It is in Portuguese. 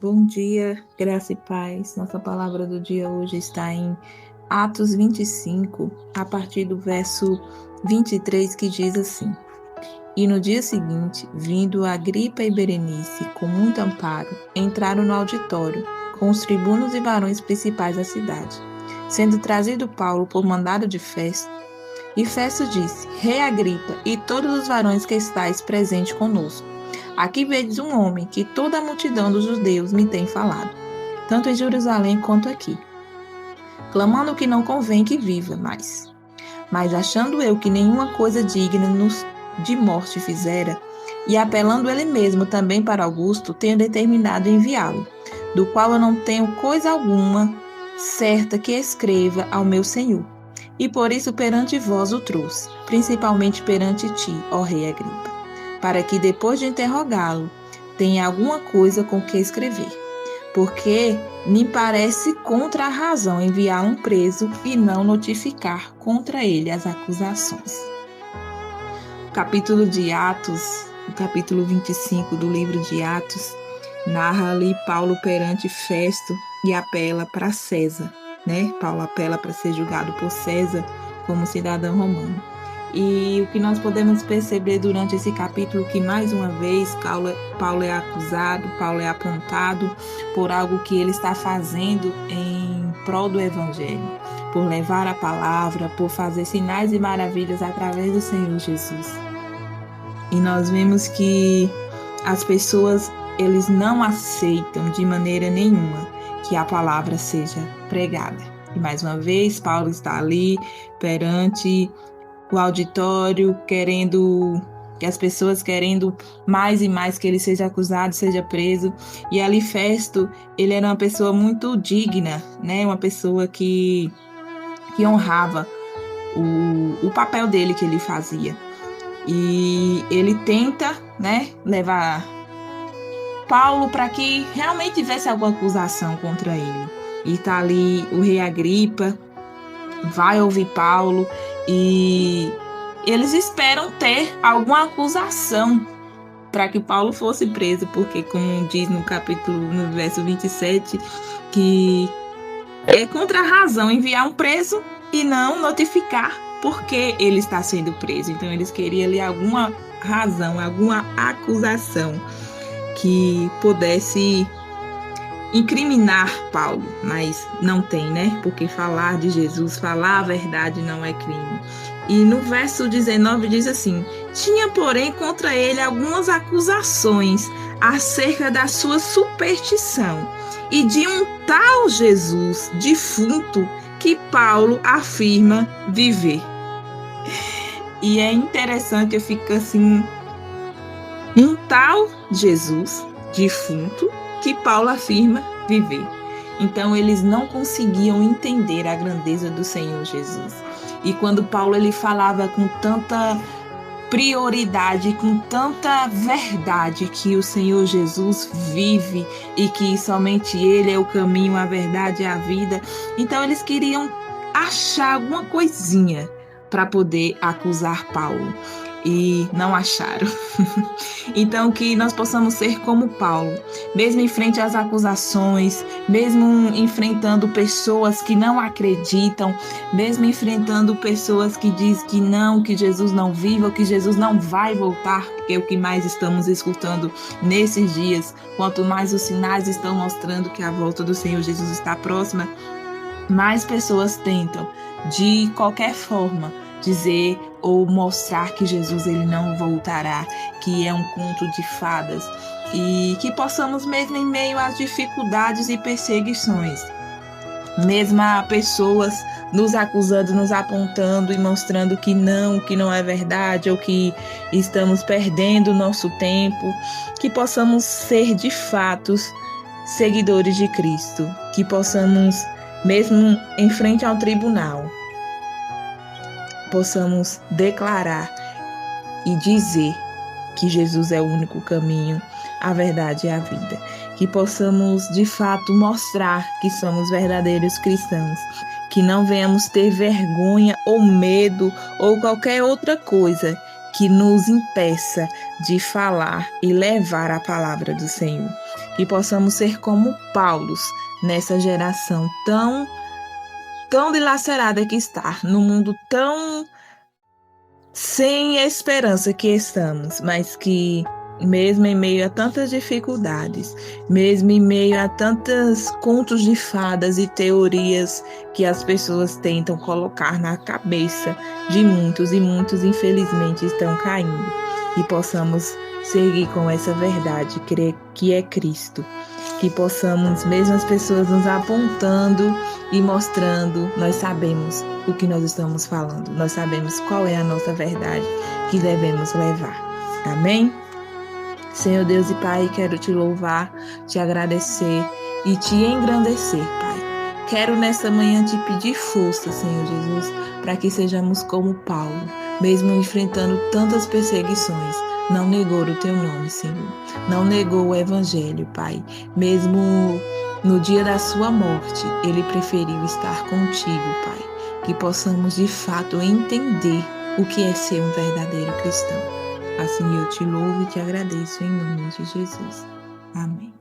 Bom dia, graça e paz. Nossa palavra do dia hoje está em Atos 25, a partir do verso 23, que diz assim: E no dia seguinte, vindo Agripa e Berenice com muito amparo, entraram no auditório, com os tribunos e varões principais da cidade, sendo trazido Paulo por mandado de Festo. E Festo disse: Rei Agripa e todos os varões que estáis presentes conosco, aqui vedes um homem que toda a multidão dos judeus me tem falado, tanto em Jerusalém quanto aqui, clamando que não convém que viva mais. Mas achando eu que nenhuma coisa digna de morte fizera, e apelando ele mesmo também para Augusto, tenho determinado enviá-lo, do qual eu não tenho coisa alguma certa que escreva ao meu senhor. E por isso perante vós o trouxe, principalmente perante ti, ó rei Agripa, para que depois de interrogá-lo, tenha alguma coisa com que escrever. Porque me parece contra a razão enviar um preso e não notificar contra ele as acusações. O capítulo de Atos, o capítulo 25 do livro de Atos, narra ali Paulo perante Festo e apela para César, né? Paulo apela para ser julgado por César como cidadão romano. E o que nós podemos perceber durante esse capítulo, que mais uma vez Paulo é acusado, Paulo é apontado por algo que ele está fazendo em prol do Evangelho, por levar a palavra, por fazer sinais e maravilhas através do Senhor Jesus. E nós vemos que as pessoas, eles não aceitam de maneira nenhuma que a palavra seja pregada. E mais uma vez, Paulo está ali perante o auditório, que as pessoas querendo mais e mais que ele seja acusado, seja preso. E ali Festo, ele era uma pessoa muito digna, né? Uma pessoa que honrava o papel dele que ele fazia. E ele tenta, né, levar Paulo para que realmente tivesse alguma acusação contra ele. E está ali o rei Agripa, vai ouvir Paulo e eles esperam ter alguma acusação para que Paulo fosse preso, porque como diz no verso 27, que é contra a razão enviar um preso e não notificar porque ele está sendo preso. Então eles queriam ali alguma razão, alguma acusação que pudesse incriminar Paulo, mas não tem, né? Porque falar de Jesus, falar a verdade não é crime. E no verso 19 diz assim: tinha, porém, contra ele algumas acusações acerca da sua superstição e de um tal Jesus defunto que Paulo afirma viver. E é interessante, eu fico assim, um tal Jesus defunto que Paulo afirma viver. Então eles não conseguiam entender a grandeza do Senhor Jesus. E quando Paulo ele falava com tanta prioridade, com tanta verdade que o Senhor Jesus vive e que somente Ele é o caminho, a verdade e a vida, então eles queriam achar alguma coisinha para poder acusar Paulo. E não acharam. Então que nós possamos ser como Paulo, mesmo em frente às acusações, mesmo enfrentando pessoas que não acreditam, mesmo enfrentando pessoas que dizem que não, que Jesus não vive ou que Jesus não vai voltar, que é o que mais estamos escutando nesses dias. Quanto mais os sinais estão mostrando que a volta do Senhor Jesus está próxima, mais pessoas tentam, de qualquer forma, dizer ou mostrar que Jesus ele não voltará, que é um conto de fadas, e que possamos, mesmo em meio às dificuldades e perseguições, mesmo a pessoas nos acusando, nos apontando e mostrando que não é verdade, ou que estamos perdendo o nosso tempo, que possamos ser de fato seguidores de Cristo, que possamos, mesmo em frente ao tribunal, possamos declarar e dizer que Jesus é o único caminho, a verdade e a vida. Que possamos, de fato, mostrar que somos verdadeiros cristãos. Que não venhamos ter vergonha ou medo ou qualquer outra coisa que nos impeça de falar e levar a palavra do Senhor. Que possamos ser como Paulos nessa geração tão dilacerada que está, no mundo tão sem esperança que estamos, mas que mesmo em meio a tantas dificuldades, mesmo em meio a tantos contos de fadas e teorias que as pessoas tentam colocar na cabeça de muitos, e muitos infelizmente estão caindo, e possamos seguir com essa verdade, crer que é Cristo, que possamos, mesmo as pessoas nos apontando e mostrando, nós sabemos o que nós estamos falando, nós sabemos qual é a nossa verdade que devemos levar. Amém? Senhor Deus e Pai, quero te louvar, te agradecer e te engrandecer, Pai. Quero nesta manhã te pedir força, Senhor Jesus, para que sejamos como Paulo, mesmo enfrentando tantas perseguições, não negou o teu nome, Senhor. Não negou o evangelho, Pai. Mesmo no dia da sua morte, ele preferiu estar contigo, Pai. Que possamos de fato entender o que é ser um verdadeiro cristão. Assim eu te louvo e te agradeço em nome de Jesus. Amém.